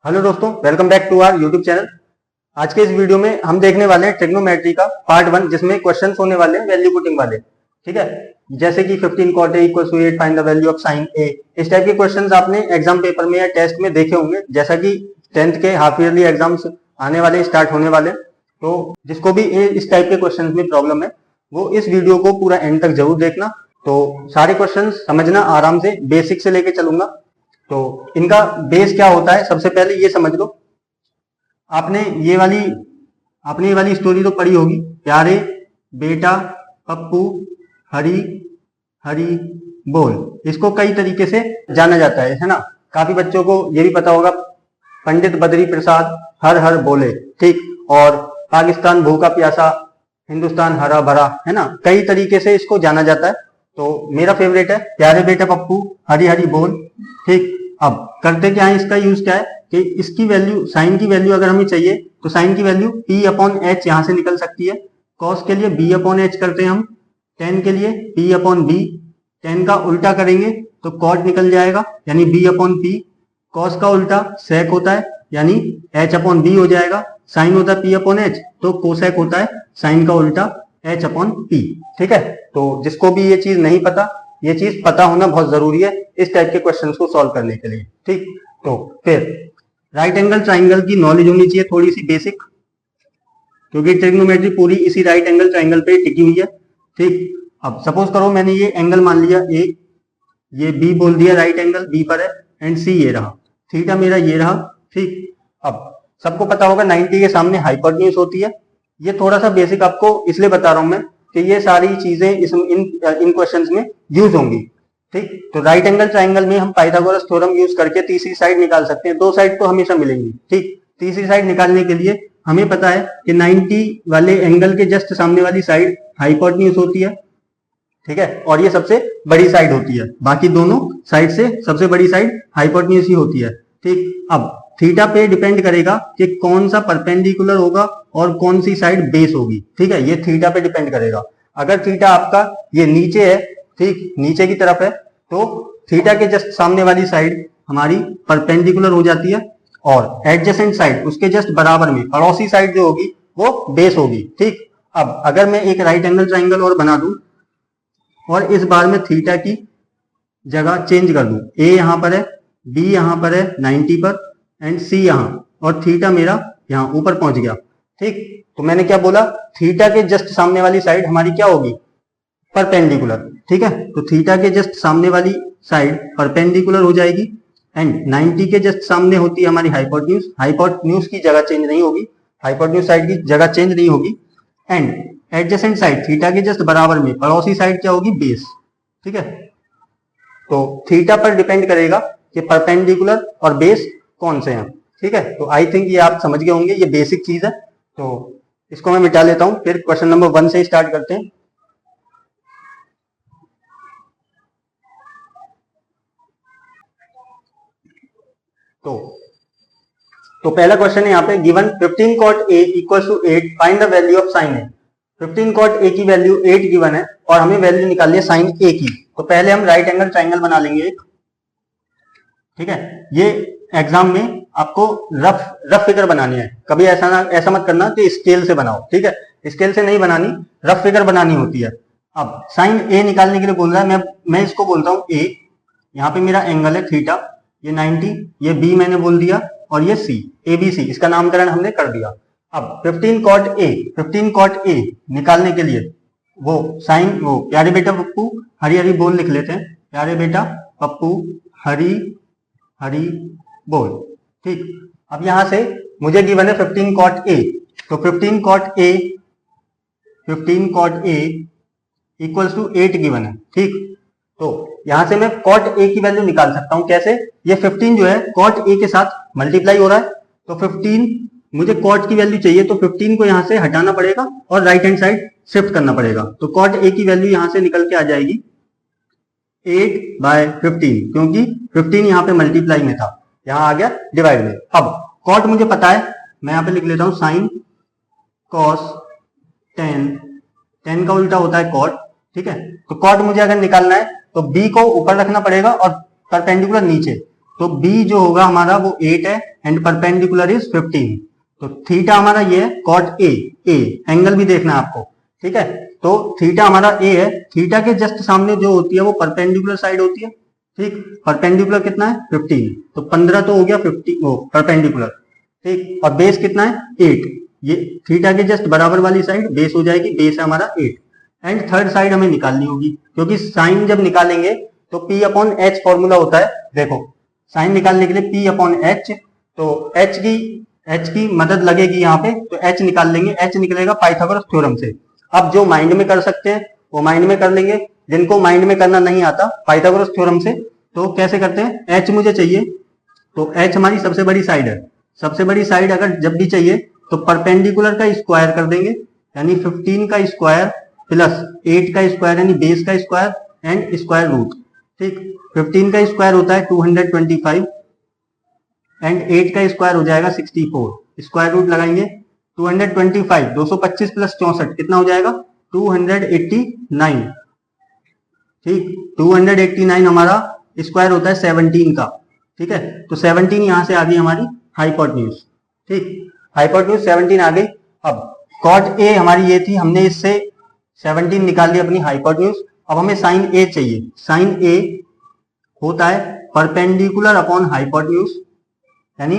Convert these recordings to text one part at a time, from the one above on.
Hello दोस्तों, welcome back to our YouTube channel. आज के इस वीडियो में हम देखने वाले हैं ट्रिग्नोमेट्री का पार्ट 1, जिसमें क्वेश्चंस होने वाले हैं वैल्यू पुटिंग वाले। ठीक है, जैसे कि 15 cot a = 8, find the value of sin a। इस टाइप के क्वेश्चंस आपने एग्जाम पेपर में या टेस्ट में देखे होंगे, जैसा कि 10th के हाफ ईयरली एग्जाम्स आने वाले, स्टार्ट होने वाले। तो जिसको भी इस टाइप के क्वेश्चन में प्रॉब्लम है, वो इस वीडियो को पूरा एंड तक जरूर देखना। तो सारे क्वेश्चन समझना आराम से, बेसिक से लेके चलूंगा। तो इनका बेस क्या होता है, सबसे पहले ये समझ लो। आपने ये वाली स्टोरी तो पढ़ी होगी, प्यारे बेटा पप्पू हरी हरी बोल। इसको कई तरीके से जाना जाता है ना। काफी बच्चों को ये भी पता होगा, पंडित बद्री प्रसाद हर हर बोले, ठीक। और पाकिस्तान भूखा प्यासा, हिंदुस्तान हरा भरा, है ना। कई तरीके से इसको जाना जाता है। तो मेरा फेवरेट है प्यारे बेटा पप्पू हरी हरी बोल, ठीक। अब करते क्या है, इसका यूज क्या है कि इसकी वैल्यू, साइन की वैल्यू अगर हमें चाहिए तो साइन की वैल्यू p/h यहां से निकल सकती है। कॉस के लिए b/h करते हैं हम, टेन के लिए p/b। टेन का उल्टा करेंगे तो कॉट निकल जाएगा, यानी b/p। कॉस का उल्टा सेक होता है, यानी h/b हो जाएगा। साइन होता है p/h, तो कोसेक होता है साइन का उल्टा h/p। ठीक है, तो जिसको भी ये चीज नहीं पता, ये चीज पता होना बहुत जरूरी है इस टाइप के क्वेश्चंस को सॉल्व करने के लिए, ठीक। तो फिर राइट एंगल ट्राइंगल की नॉलेज होनी चाहिए, थोड़ी सी बेसिक, क्योंकि ट्रिग्नोमेट्री पूरी इसी राइट एंगल ट्राइंगल पे टिकी हुई है, ठीक। अब सपोज करो मैंने ये एंगल मान लिया ए, ये बी बोल दिया, राइट एंगल बी पर है, एंड सी ये रहा, थीटा मेरा ये रहा, ठीक। अब सबको पता होगा 90 के सामने हाइपोटेन्यूज होती है। ये थोड़ा सा बेसिक आपको इसलिए बता रहा हूं मैं कि ये सारी चीजें इन क्वेश्चंस में यूज होंगी, ठीक। तो राइट एंगल ट्राइंगल में हम पाइथागोरस थ्योरम यूज करके तीसरी साइड निकाल सकते हैं। दो साइड तो हमेशा मिलेंगी, ठीक। तीसरी साइड निकालने के लिए हमें पता है कि 90 वाले एंगल के जस्ट सामने वाली साइड हाइपोटेन्यूज होती है, ठीक है, और ये सबसे बड़ी साइड होती है। बाकी दोनों साइड से सबसे बड़ी साइड हाइपोटेन्यूज ही होती है, ठीक। अब थीटा पे डिपेंड करेगा कि कौन सा परपेंडिकुलर होगा और कौन सी साइड बेस होगी, ठीक है। ये थीटा पे डिपेंड करेगा। अगर थीटा आपका ये नीचे है, ठीक, नीचे की तरफ है, तो थीटा के जस्ट सामने वाली साइड हमारी परपेंडिकुलर हो जाती है, और एडजेसेंट साइड, उसके जस्ट बराबर में पड़ोसी साइड जो होगी वो बेस होगी, ठीक। अब अगर मैं एक राइट एंगल ट्राइंगल और बना दूं और इस बार में थीटा की जगह चेंज कर दूं, ए यहां पर है, बी यहां पर है 90 पर, एंड सी यहां, और थीटा मेरा यहां ऊपर पहुंच गया, ठीक। तो मैंने क्या बोला, थीटा के जस्ट सामने वाली साइड हमारी क्या होगी, परपेंडिकुलर, ठीक है। तो थीटा के जस्ट सामने वाली साइड परपेंडिकुलर हो जाएगी, एंड 90 के जस्ट सामने होती है हमारी हाइपोटेन्यूज। हाइपोटेन्यूज की जगह चेंज नहीं होगी, हाइपोटेन्यूज साइड की जगह चेंज नहीं होगी, एंड एडजेसेंट साइड थीटा के जस्ट बराबर में पड़ोसी साइड क्या होगी, बेस, ठीक है। तो थीटा पर डिपेंड करेगा कि परपेंडिकुलर और बेस कौन से हैं, ठीक है। तो आई थिंक ये आप समझ गए होंगे, ये बेसिक चीज है। तो इसको मैं मिटा लेता हूं, फिर क्वेश्चन नंबर 1 से स्टार्ट करते हैं। तो पहला क्वेश्चन है यहाँ पे, given 15 cot a = 8, find the value of sin a। 15 cot a की वैल्यू 8 गिवन है और हमें वैल्यू निकालनी है sin a की। तो पहले हम राइट एंगल ट्राइंगल बना लेंगे एक, ठीक है। ये एग्जाम में आपको रफ फिगर बनानी है, कभी ऐसा मत करना कि स्केल से बनाओ, ठीक है। स्केल से नहीं बनानी, रफ फिगर बनानी होती है। अब साइन ए निकालने के लिए बोल रहा है, मैं इसको बोलता हूं ए। यहाँ पे मेरा एंगल है थीटा, ये 90, ये बी मैंने बोल दिया, और ये सी, ए बी सी, इसका नामकरण हमने कर दिया। अब 15 cot a निकालने के लिए वो प्यारे बेटा पप्पू हरी हरी बोल लिख लेते हैं, प्यारे बेटा पप्पू हरी हरी बोल, ठीक। अब यहां से मुझे गिवन है 15 cot a, तो 15 cot a = 8 गिवन है, ठीक। तो यहां से मैं cot a की वैल्यू निकाल सकता हूं, कैसे, ये 15 जो है cot a के साथ मल्टीप्लाई हो रहा है, तो 15 मुझे cot की वैल्यू चाहिए, तो 15 को यहां से हटाना पड़ेगा और राइट हैंड साइड शिफ्ट करना पड़ेगा। तो cot a की वैल्यू यहां से निकल के आ जाएगी 8/15, क्योंकि 15 यहाँ पे मल्टीप्लाई में था, यहां आ गया डिवाइड में। अब cot मुझे पता है, मैं यहां पे लिख लेता हूं sin cos tan का उल्टा होता है cot, ठीक है। तो cot मुझे अगर निकालना है तो b को ऊपर रखना पड़ेगा और परपेंडिकुलर नीचे, तो बी जो होगा हमारा वो 8 है एंड परपेंडिकुलर इज 15। तो थीटा हमारा ये है कॉट ए, एंगल भी देखना है आपको, ठीक है। तो थीटा हमारा ए है, थीटा के जस्ट सामने जो होती है वो परपेंडिकुलर साइड होती है, ठीक। परपेंडिकुलर कितना है 15, तो 15 तो हो गया 50 वो परपेंडिकुलर, ठीक। और बेस कितना है 8, ये थीटा के जस्ट बराबर वाली साइड बेस हो जाएगी, बेस है हमारा 8। एंड थर्ड साइड हमें निकालनी होगी, क्योंकि साइन जब निकालेंगे तो P अपॉन एच फॉर्मूला होता है। देखो साइन निकालने के लिए P अपॉन एच, तो एच की मदद लगेगी यहाँ पे, तो एच निकाल लेंगे, एच निकलेगा पाइथागोरस थ्योरम से। अब जो माइंड में कर सकते हैं वो माइंड में कर लेंगे, जिनको माइंड में करना नहीं आता पाइथागोरस थ्योरम से, तो कैसे करते हैं, एच मुझे चाहिए, तो एच हमारी सबसे बड़ी साइड है। सबसे बड़ी साइड अगर जब भी चाहिए तो परपेंडिकुलर का स्क्वायर कर देंगे, यानी 15 का स्क्वायर प्लस 8 का स्क्वायर यानी बेस का स्क्वायर एंड स्क्वायर रूट, ठीक। 15 का स्क्वायर होता है 225 एंड 8 का स्क्वायर हो जाएगा 64, स्क्वायर रूट लगाएंगे 225, 225 प्लस 64 कितना हो जाएगा 289, ठीक। 289 हमारा स्क्वायर होता है 17 का, ठीक है। तो 17 यहां से आ गई हमारी हाइपोटेन्यूज, ठीक। हाइपोटेन्यूज 17 आ गई। अब कॉट ए हमारी ये थी, हमने इससे 17 निकाल ली अपनी हाइपोटेन्यूज। अब हमें साइन ए चाहिए, साइन ए होता है परपेंडिकुलर अपॉन हाइपोटेन्यूज यानी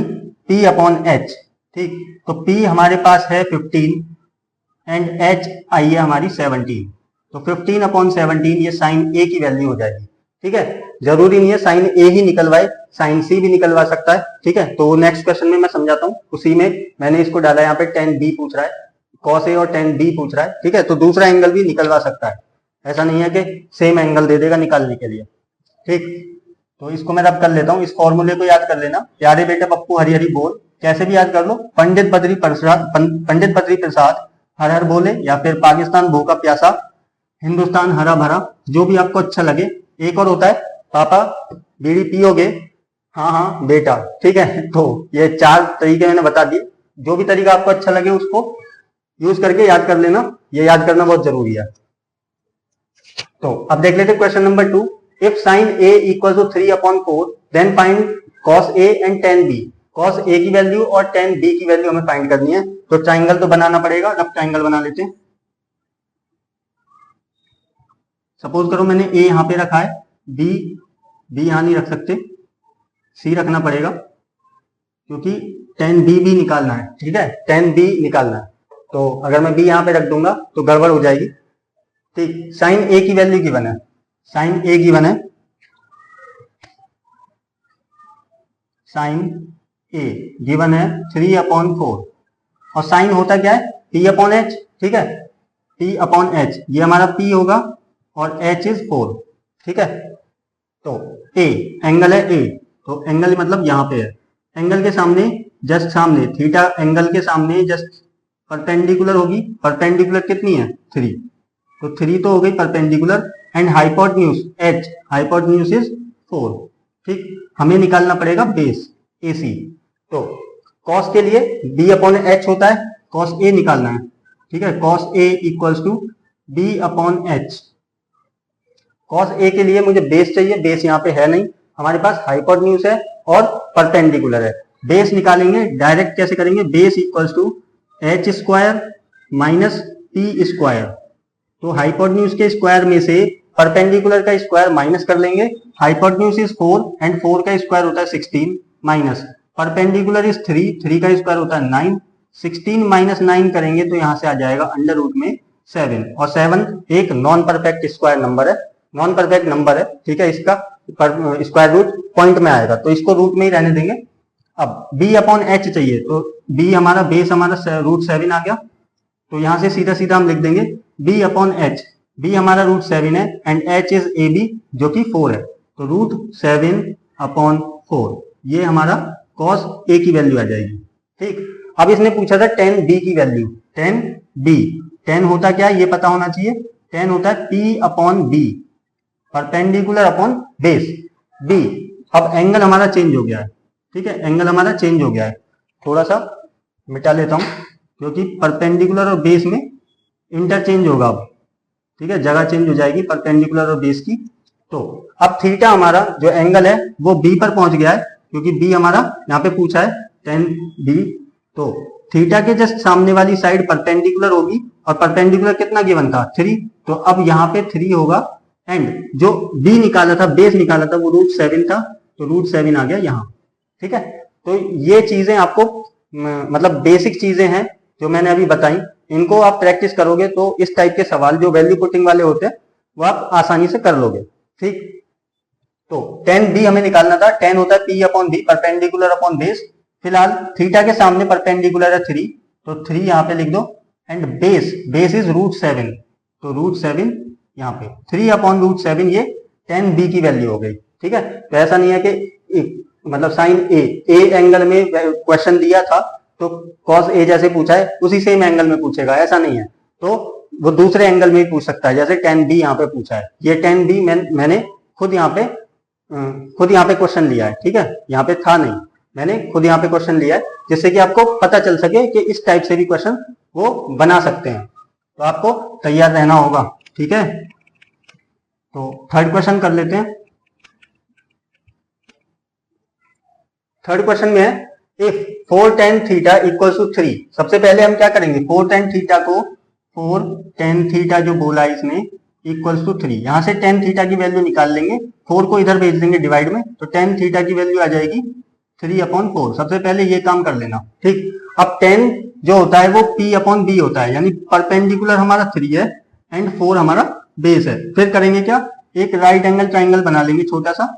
P अपॉन एच, ठीक। तो P हमारे पास है 15 एंड H आई है हमारी 17, तो 15 अपॉन 17 ये साइन ए की वैल्यू हो जाएगी, ठीक है। जरूरी नहीं है साइन ए ही निकलवाए, साइन सी भी निकलवा सकता है, ठीक है। तो नेक्स्ट क्वेश्चन में मैं समझाता हूँ, उसी में मैंने इसको डाला, यहाँ पे 10b पूछ रहा है, कॉस ए और 10b पूछ रहा है, ठीक है। तो दूसरा एंगल भी निकलवा सकता है, ऐसा नहीं है कि सेम एंगल दे देगा निकालने के लिए, ठीक। तो इसको मैं रब कर लेता हूँ, इस फॉर्मूले को याद कर लेना। प्यारे बेटे पप्पू हरी हरी बोल, कैसे भी याद कर लो, पंडित बद्री प्रसाद हर हर बोले, या फिर पाकिस्तान भूखा प्यासा हिंदुस्तान हरा भरा, जो भी आपको अच्छा लगे। एक और होता है पापा बीड़ी पियोगे, हाँ हाँ बेटा, ठीक है। तो ये 4 तरीके मैंने बता दिए, जो भी तरीका आपको अच्छा लगे उसको यूज करके याद कर लेना, ये याद करना बहुत जरूरी है। तो अब देख लेते question number 2, if sine A equal to 3/4 then find cos A and tan b। Cos A की वैल्यू और tan b की वैल्यू हमें फाइंड करनी है, तो ट्राइंगल तो बनाना पड़ेगा, अब ट्राइंगल बना लेते हैं। सपोज करो मैंने ए यहां पे रखा है, बी यहां नहीं रख सकते, सी रखना पड़ेगा, क्योंकि tan b भी निकालना है, ठीक है, tan b निकालना है। तो अगर मैं b यहां पे रख दूंगा तो गड़बड़ हो जाएगी, ठीक। साइन ए की वैल्यू गिवन है, साइन ए गिवन है, साइन ए गिवन है 3/4, और साइन होता क्या है P अपॉन एच, ठीक है, P अपॉन एच, ये हमारा P होगा और H इज 4, ठीक है। तो A एंगल है A, तो एंगल मतलब यहां पे है, एंगल के सामने जस्ट सामने थीटा एंगल के सामने जस्ट परपेंडिकुलर होगी, परपेंडिकुलर कितनी है 3, तो 3 तो हो गई perpendicular and hypotenuse H, hypotenuse is 4, ठीक। हमें निकालना पड़ेगा बेस AC, तो कॉस के लिए B अपॉन एच होता है, कॉस A निकालना है, ठीक है। Cos A equals to B upon H. Cos A के लिए मुझे बेस चाहिए, बेस यहाँ पे है नहीं, हमारे पास हाइपोटेन्यूज है और परपेंडिकुलर है। बेस निकालेंगे डायरेक्ट, कैसे करेंगे, base equals to H square minus P square, तो हाइपोटेन्यूज के स्क्वायर में से परपेंडिकुलर का स्क्वायर माइनस कर लेंगे, हाइपोटेन्यूज इज 4 एंड 4 का स्क्वायर होता है 16 माइनस परपेंडिकुलर इज 3 का स्क्वायर होता है 9, 16 माइनस 9 करेंगे तो यहां से आ जाएगा अंडर रूट में 7, और 7 एक नॉन परफेक्ट स्क्वायर नंबर है, नॉन परफेक्ट नंबर है, ठीक है। इसका स्क्वायर रूट पॉइंट में आएगा, तो इसको रूट में ही रहने देंगे। अब b अपॉन एच चाहिए, तो b हमारा बेस हमारा रूट 7 आ गया, तो यहां से सीधा सीधा हम लिख देंगे b अपॉन एच, b हमारा रूट 7 है and h is A B जो कि 4 है, तो रूट 7 अपॉन 4, ये हमारा कॉस a की वैल्यू आ जाएगी, ठीक। अब इसने पूछा था tan b की वैल्यू, tan b, tan होता क्या है ये पता होना चाहिए, tan होता है p upon b, perpendicular upon base b। अब एंगल हमारा चेंज हो गया है, ठीक है, एंगल हमारा चेंज हो गया है, थोड़ा सा मिटा लेता हूं क्योंकि परपेंडिकुलर और बेस में इंटरचेंज होगा अब, ठीक है, जगह चेंज हो जाएगी परपेंडिकुलर और बेस की। तो अब थीटा हमारा जो एंगल है वो बी पर पहुंच गया है, क्योंकि बी हमारा यहाँ पे पूछा है tan बी। तो थीटा के जस्ट सामने वाली साइड परपेंडिकुलर होगी, और परपेंडिकुलर कितना गिवन था 3, तो अब यहाँ पे 3 होगा। एंड जो बी निकाला था, बेस निकाला था, वो √7 था, तो √7 आ गया यहाँ। ठीक है, तो ये चीजें आपको मतलब बेसिक चीजें हैं जो मैंने अभी बताई, इनको आप प्रैक्टिस करोगे तो इस टाइप के सवाल जो वैल्यू पुटिंग वाले होते हैं वो आप आसानी से कर लोगे। ठीक, तो tan b हमें निकालना था। tan होता है p upon b, perpendicular upon base. फिलहाल थीटा के सामने परपेंडिकुलर है 3, तो 3 यहाँ पे लिख दो। एंड बेस इज √7, तो √7 यहाँ पे 3 अपॉन √7, ये tan b की वैल्यू हो गई। ठीक है, तो ऐसा नहीं है कि मतलब साइन ए एंगल में क्वेश्चन दिया था तो cos a जैसे पूछा है उसी सेम एंगल में पूछेगा, ऐसा नहीं है। तो वो दूसरे एंगल में भी पूछ सकता है, जैसे tan b यहाँ पे पूछा है। ये tan b मैंने खुद यहाँ पे क्वेश्चन लिया है। ठीक है, यहाँ पे था नहीं, मैंने खुद यहाँ पे क्वेश्चन लिया है, जिससे कि आपको पता चल सके कि इस टाइप से भी क्वेश्चन वो बना सकते हैं, तो आपको तैयार रहना होगा। ठीक है, तो थर्ड क्वेश्चन कर लेते हैं। थर्ड क्वेश्चन में है if 4 tan theta equals to 3। सबसे पहले हम क्या करेंगे, 4 tan थीटा को 4 tan थीटा जो बोला है इसने इक्वल्स टू 3, यहां से tan थीटा की वैल्यू निकाल लेंगे, 4 को इधर भेज देंगे डिवाइड में, तो tan थीटा की वैल्यू आ जाएगी 3/4। सबसे पहले ये काम कर लेना। ठीक, अब tan जो होता है वो p अपॉन b होता है, यानी परपेंडिकुलर हमारा 3 है एंड 4 हमारा बेस है। फिर करेंगे क्या, एक राइट एंगल ट्राइंगल बना लेंगे छोटा सा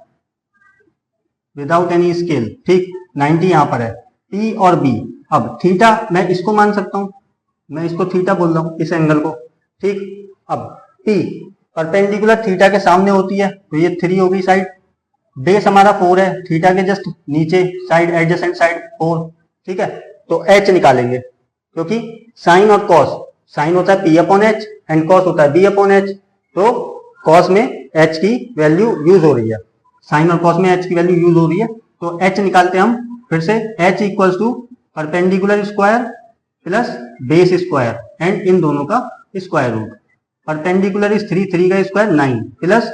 विदाउट एनी स्केल। ठीक, 90 यहाँ पर है, P और B। अब थीटा मैं इसको मान सकता हूं, मैं इसको थीटा बोल रहा हूं इस एंगल को। ठीक, अब P परपेंडिकुलर थीटा के सामने होती है, तो ये 3 होगी साइड। बेस हमारा 4 है, थीटा के जस्ट नीचे साइड एडजेसेंट साइड 4। ठीक है, तो H निकालेंगे, क्योंकि साइन और कॉस, साइन होता है P upon H and cos होता है B अपॉन H, तो कॉस में H की वैल्यू यूज हो रही है, साइन और कॉस में H की वैल्यू यूज हो रही है, तो H निकालते हैं हम। फिर से H equals to perpendicular square plus base square and इन दोनों का स्क्वायर रूट। परपेंडिकुलर इज 3 का स्क्वायर 9 प्लस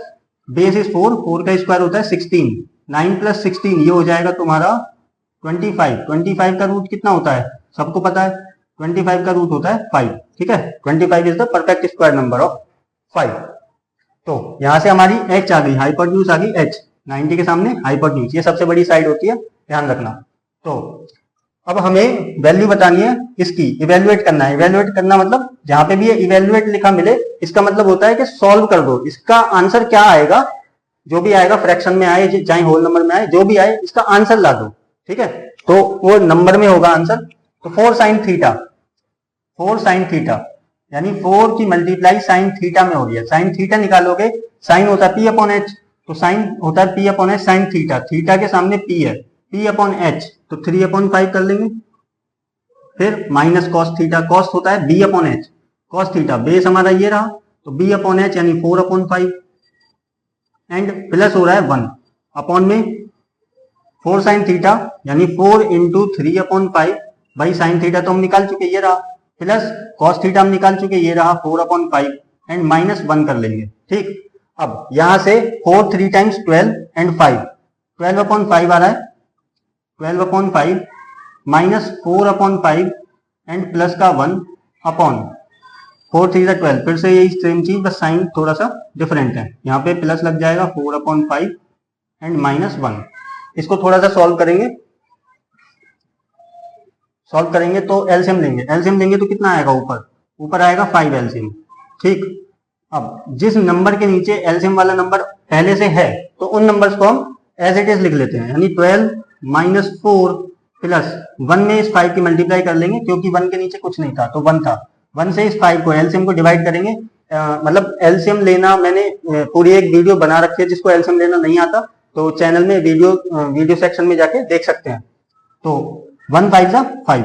बेस इज 4 का स्क्वायर होता है 16, 9 प्लस 16 ये हो जाएगा तुम्हारा 25। 25 का रूट कितना होता है सबको पता है, 25 का रूट होता है 5। ठीक है, 25 is the perfect square number of 5। तो यहां से हमारी H आ गई, हाइपोटेन्यूज आ गई H, 90 के सामने हाइपोटेन्यूज, ये सबसे बड़ी साइड होती है, ध्यान रखना। तो अब हमें वैल्यू बतानी है इसकी, इवेल्युएट करना है। इवेल्युएट करना मतलब जहां पे भी ये इवेल्युएट लिखा मिले, इसका मतलब होता है कि सॉल्व कर दो, इसका आंसर क्या आएगा, जो भी आएगा फ्रैक्शन में आए चाहे होल नंबर में आए, जो भी आए इसका आंसर ला दो। ठीक है, तो वो नंबर में होगा आंसर। तो 4 sin थीटा, 4 sin थीटा यानी 4 की मल्टीप्लाई साइन थीटा में हो रही है। साइन थीटा निकालोगे, साइन होता है P अपॉन H, तो साइन होता है P upon H sine theta, theta के सामने P है, P अपॉन H, तो 3/5 कर लेंगे। फिर माइनस कॉस थीटा, कॉस होता है B upon H, cos theta base हमारा ये रहा, तो B अपॉन H यानी 4/5 एंड प्लस हो रहा है 1 अपॉन में 4 sin थीटा यानी 4 इंटू 3/5, भाई साइन थीटा तो हम निकाल चुके ये रहा, प्लस कॉस थीटा हम निकाल चुके ये रहा 4/5 एंड माइनस 1 कर लेंगे। ठीक, अब यहां से 4 3 टाइम्स 12 एंड 5, 12/5 आ रहा है, 12/5 माइनस 4/5 एंड प्लस का 1 अपॉन 4 3 12। फिर से यही सेम चीज, बस साइन थोड़ा सा डिफरेंट है, यहाँ पे प्लस लग जाएगा 4/5 एंड माइनस 1। इसको थोड़ा सा सॉल्व करेंगे, सॉल्व करेंगे तो एलसीएम लेंगे, एलसीएम लेंगे तो कितना आएगा, ऊपर आएगा 5 एलसीएम। ठीक, अब जिस नंबर के नीचे एलसीएम वाला नंबर पहले से है तो उन नंबर्स को हम एज इट इज लिख लेते हैं, यानी 12 माइनस 4 प्लस 1 में इस 5 की मल्टीप्लाई कर लेंगे, क्योंकि 1 के नीचे कुछ नहीं था तो 1 था, 1 से इस 5 को एलसीएम को डिवाइड करेंगे। मतलब एलसीएम लेना मैंने पूरी एक वीडियो बना रखी है, जिसको एलसीएम लेना नहीं आता तो चैनल में वीडियो सेक्शन में जाके देख सकते हैं। तो 1 5 जा 5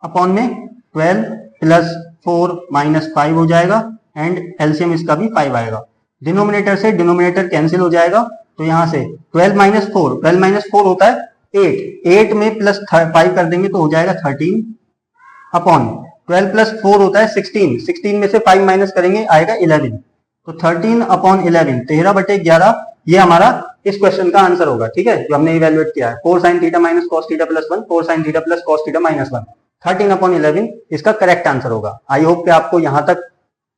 अपॉन में 12 प्लस 4 माइनस 5 हो जाएगा एंड एलसीएम इसका भी 5 आएगा। डिनोमिनेटर से डिनोमिनेटर कैंसिल हो जाएगा, तो यहां से 12 माइनस 4 होता है 8 में प्लस 5 कर देंगे तो हो जाएगा 13 अपॉन 12 प्लस 4 होता है 16 में से 5 माइनस करेंगे आएगा 11 तो 13/11, 13/11 ये हमारा इस क्वेश्चन का आंसर होगा, ठीक है, जो हमने इवेल्युएट किया है। 4 sin theta minus cos theta plus 1, 4 sin theta plus cos theta minus 1, 13/11 इसका करेक्ट आंसर होगा। आई होप कि आपको यहां तक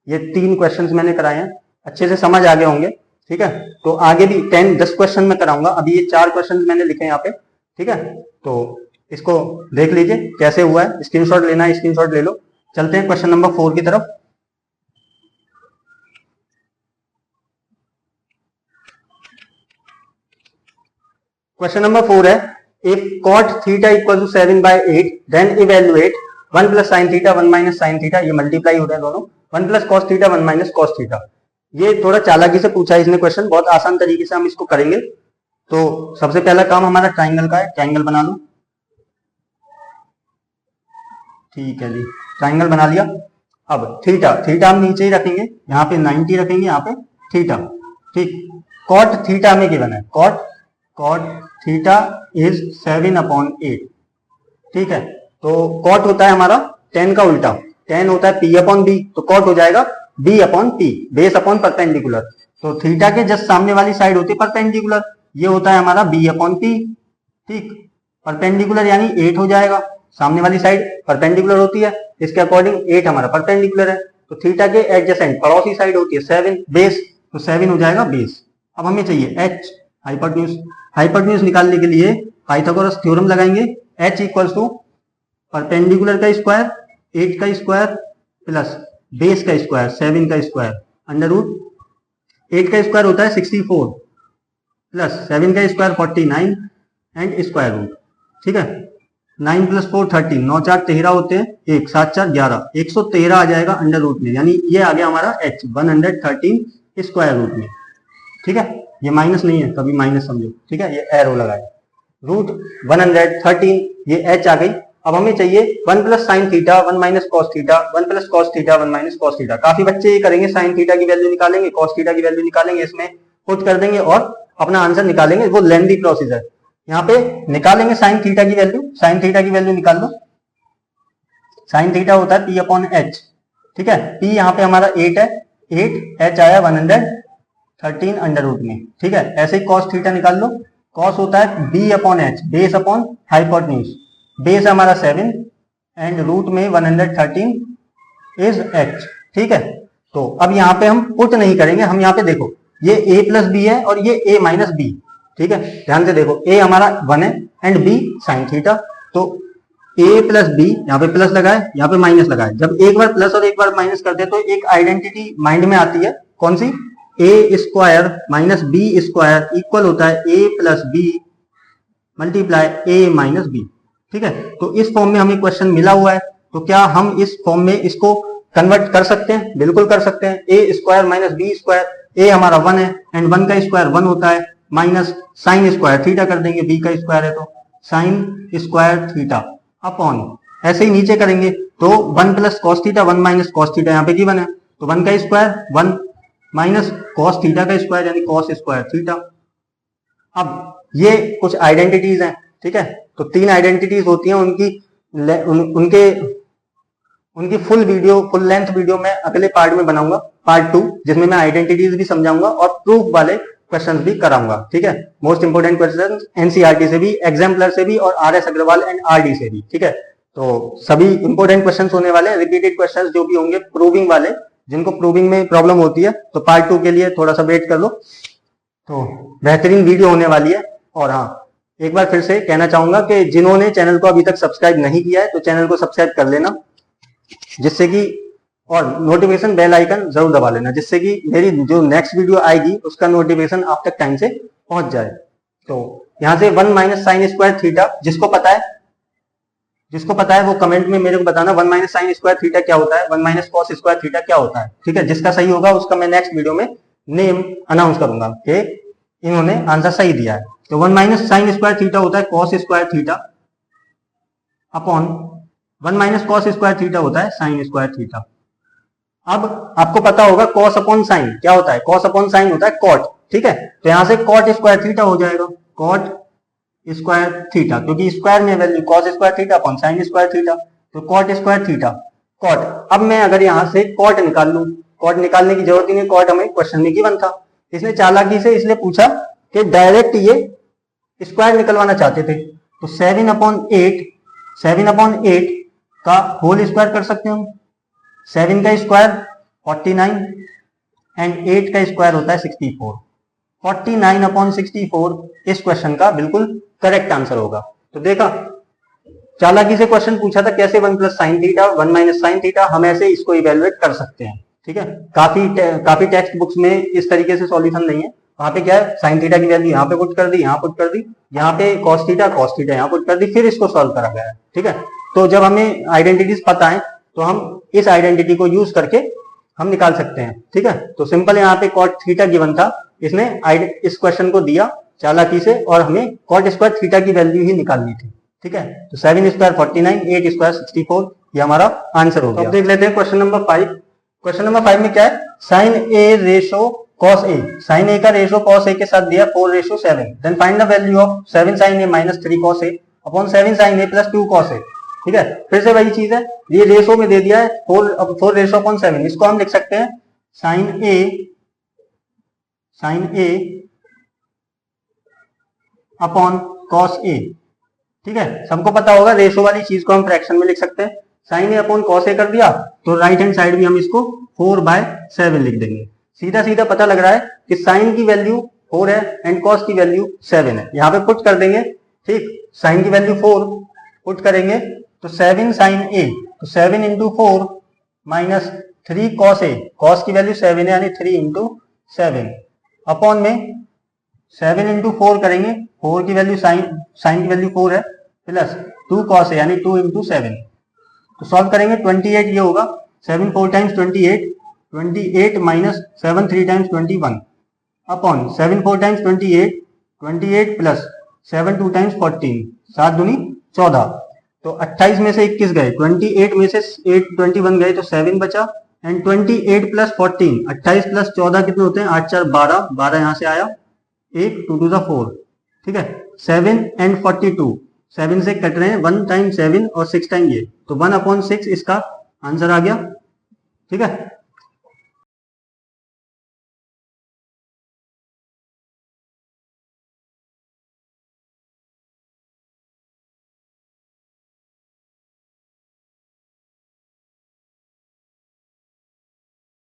ये 3 क्वेश्चंस मैंने कराए हैं अच्छे से समझ आ गए होंगे, ठीक है। तो आगे भी 10-10 क्वेश्चन में कराऊंगा, अभी ये 4 क्वेश्चन मैंने लिखे यहाँ पे, ठीक है। तो इसको देख लीजिए कैसे हुआ है, स्क्रीनशॉट लेना है स्क्रीनशॉट ले लो। चलते हैं क्वेश्चन नंबर 4 की तरफ। क्वेश्चन नंबर 4 है, if cot theta equal to 7/8 then evaluate 1 plus sin theta 1 minus sin theta, ये मल्टीप्लाई हो रहे हैं दोनों, 1 plus cos theta 1 minus cos theta। ये थोड़ा चालाकी से पूछा है इसने क्वेश्चन, बहुत आसान तरीके से हम इसको करेंगे। तो सबसे पहला काम हमारा ट्राइंगल का है, ट्राइंगल बना लो, ठीक है जी, ट्राइंगल बना लिया। अब थीटा, थीटा हम नीचे ही रखेंगे, यहाँ पे 90 रखेंगे, यहाँ पे थीटा, ठीक। कॉट थीटा में गिवन है, कॉट थीटा इज 7/8, ठीक है। तो कॉट होता है हमारा tan का उल्टा, tan होता है p/b, तो कॉट हो जाएगा b/p, बेस अपॉन परपेंडिकुलर। तो थीटा के जस्ट सामने वाली साइड होती है परपेंडिकुलर, ये होता है हमारा b/p, ठीक। परपेंडिकुलर यानी 8 हो जाएगा, सामने वाली साइड परपेंडिकुलर होती है, इसके अकॉर्डिंग 8 हमारा परपेंडिकुलर है। तो थीटा के एडजेसेंट पड़ोसी साइड होती है 7 बेस, तो 7 हो जाएगा बेस। अब हमें चाहिए h, हाइपोटेन्यूज। हाइपोटेन्यूज निकालने के लिए पाइथागोरस थ्योरम लगाएंगे, h इक्वल्स टू परपेंडिकुलर का स्क्वायर 8 का स्क्वायर प्लस बेस का स्क्वायर 7 का स्क्वायर अंडर रूट 8 का स्क्वायर होता है 64 प्लस 7 का स्क्वायर 49 एंड स्क्वायर रूट, ठीक है। 9 + 4 13, 9 4 13 होते हैं, 1 7 4 11, 113 आ जाएगा अंडर रूट में, यानी ये आ गया हमारा h 113 स्क्वायर रूट में, ठीक है। ये माइनस नहीं है, कभी माइनस समझो, ठीक है, ये एरो लगाए, रूट 113, ये h आ गई। अब हमें चाहिए 1 + sin theta 1 - cos theta, 1 + cos theta 1 - cos theta. काफी बच्चे ये करेंगे, sin थीटा की वैल्यू निकालेंगे, cos थीटा की वैल्यू निकालेंगे, इसमें पुट कर देंगे और अपना आंसर निकालेंगे, वो लेंथी प्रोसेस है। यहाँ पे निकालेंगे sin थीटा की वैल्यू, sin थीटा की वैल्यू निकाल लो। sin थीटा होता है p/h, ठीक है। p यहाँ पे हमारा 8 है, 8 h आया 113 अंडर रूट में, ठीक है। ऐसे ही cos थीटा निकाल लो, cos होता है b/h, base upon hypotenuse, base हमारा 7 एंड रूट में 113 इज h, ठीक है। तो अब यहाँ पे हम पुट नहीं करेंगे, हम यहाँ पे देखो ये a + b है और ये a - b, ठीक है। ध्यान से देखो, a हमारा 1 है एंड b sin थीटा, तो a + b, यहाँ पे प्लस लगाए यहाँ पे माइनस लगाए। जब एक बार प्लस और एक बार माइनस करते हैं तो एक आइडेंटिटी माइंड में आती है, कौन सी, a² - b² इक्वल होता है a + b multiply a - b, ठीक है। तो इस फॉर्म में हमें क्वेश्चन मिला हुआ है, तो क्या हम इस फॉर्म में इसको कन्वर्ट कर सकते हैं? बिल्कुल कर सकते हैं। a² - b², a हमारा 1 है एंड 1 का स्क्वायर 1 होता है, माइनस साइन स्क्वायर थीटा कर देंगे, b का स्क्वायर है तो साइन स्क्वायर थीटा अपॉन, ऐसे ही नीचे करेंगे तो 1 + cos थीटा 1 - cos थीटा यहाँ पे गिवन है, तो 1 का स्क्वायर 1 माइनस cos थीटा का स्क्वायर यानी cos स्क्वायर थीटा। अब ये कुछ आइडेंटिटीज हैं, ठीक है। तो 3 आइडेंटिटीज होती हैं, उनकी फुल लेंथ वीडियो मैं अगले पार्ट में बनाऊंगा, पार्ट 2, जिसमें मैं आइडेंटिटीज भी समझाऊंगा और प्रूफ वाले क्वेश्चंस भी कराऊंगा, ठीक है। मोस्ट इंपोर्टेंट क्वेश्चंस एनसीईआरटी से भी, एग्जाम्पलर से भी और आरएस अग्रवाल एंड आरडी से भी, ठीक है। तो सभी इंपोर्टेंट क्वेश्चंस होने वाले हैं, रिपीटेड क्वेश्चंस जो भी होंगे प्रूविंग वाले, जिनको प्रूविंग में प्रॉब्लम होती है तो पार्ट 2 के लिए थोड़ा सा वेट कर लो, तो बेहतरीन वीडियो होने वाली है। और हाँ, एक बार फिर से कहना चाहूंगा कि जिन्होंने चैनल को अभी तक सब्सक्राइब नहीं किया है तो चैनल को सब्सक्राइब कर लेना, जिससे कि, और नोटिफिकेशन बेल आइकन जरूर दबा लेना, जिससे कि मेरी जो नेक्स्ट वीडियो आएगी उसका नोटिफिकेशन आप तक टाइम से पहुंच जाए। तो यहाँ से 1 - sin स्क्वायर थीटा, जिसको पता है वो कमेंट में मेरे को बताना 1 - sin स्क्वायर थीटा क्या होता है, 1 - cos स्क्वायर थीटा क्या होता है, ठीक है। जिसका सही होगा उसका मैं नेक्स्ट वीडियो में नेम अनाउंस करूंगा कि इन्होंने आंसर सही दिया है। तो 1 - sin स्क्वायर थीटा होता है cos square theta upon 1 - cos square theta होता है sin स्क्वायर थीटा। अब आपको पता होगा cos अपॉन साइन क्या होता है, cos अपॉन साइन होता है cot, ठीक है। तो यहां से cot स्क्वायर थीटा हो जाएगा, cot स्क्वायर थीटा, क्योंकि स्क्वायर में value cos square theta upon sine square theta, तो cot स्क्वायर थीटा cot। अब मैं अगर यहां से cot निकाल लूं, कॉट निकालने की जरूरत ही नहीं, कॉट हमें क्वेश्चन में गिवन था। इसने चालाकी से इसलिए पूछा कि डायरेक्ट ये स्क्वायर निकलवाना चाहते थे, तो 7/8 का होल स्क्वायर कर सकते हैं हम। 7 का स्क्वायर 49 एंड 8 का स्क्वायर होता है 64। 49/64 इस क्वेश्चन का बिल्कुल करेक्ट आंसर होगा। तो देखा, चालाकी से क्वेश्चन पूछा था कैसे 1 + sin θ 1 - sin θ, हम ऐसे इसको इवेलुएट कर सकते हैं। ठीक है, काफी टेक्स्ट बुक्स में इस तरीके से सॉल्यूशन नहीं है। वहां पे क्या है, sin θ की वैल्यू यहाँ पे पुट कर दी, यहाँ पुट कर दी, यहाँ पे cos θ यहाँ पुट कर दी, फिर इसको सॉल्व करा गया है। ठीक है, तो जब हमें आइडेंटिटीज पता है तो हम इस आइडेंटिटी को यूज करके हम निकाल सकते हैं। ठीक है, तो सिंपल यहाँ पे cot θ गिवन था, इसने इस क्वेश्चन को दिया चालाकी से और हमें cot स्क्वायर थीटा की वैल्यू ही निकालनी थी। ठीक है, तो 7 स्क्वायर 49, 8 स्क्वायर 64, ये हमारा आंसर हो गया। अब देख लेते हैं क्वेश्चन नंबर 5। क्वेश्चन नंबर 5 में क्या है, sin a ratio cos a, sin a का रेशो cos a के साथ दिया 4:7, then find the value of 7 sin a - 3 cos a upon 7 sin a + 2 cos a। ठीक है, फिर से वही चीज है, ये रेशो में दे दिया है 4:7, इसको हम लिख सकते हैं sin a upon cos a। ठीक है, सबको पता होगा रेशो वाली चीज को हम फ्रैक्शन में लिख सकते हैं। sin a upon cos a कर दिया तो राइट हैंड साइड भी हम इसको 4/7 लिख देंगे। सीधा सीधा पता लग रहा है कि sin की वैल्यू 4 है एंड cos की वैल्यू 7 है, यहाँ पे पुट कर देंगे। ठीक, sin की वैल्यू 4 पुट करेंगे तो 7 sin a, तो 7 × 4 - 3 cos a, cos की वैल्यू 7 है यानी 3 × 7 अपॉन में 7 × 4 करेंगे, 4 की वैल्यू sin की वैल्यू 4 है, प्लस 2 cos a यानी 2 × 7। तो सॉल्व करेंगे 28 ये होगा, 7 4 times 28, 28 - 7 3 times 21 upon 7 4 times 28, 28 plus 7 2 times 14, 7 दूनी 14। तो 28 में से 21 गए, 28 में से 21 गए तो 7 बचा एंड 28 प्लस 14, 28 प्लस 14 कितने होते हैं, 8 4 12, 12 यहाँ से आया, 1 2 2 4। ठीक है, 7 एंड 42, 7 से कट रहे हैं, 1 टाइम 7 और 6 टाइम ये, तो 1/6 इसका आंसर आ गया। ठीक है,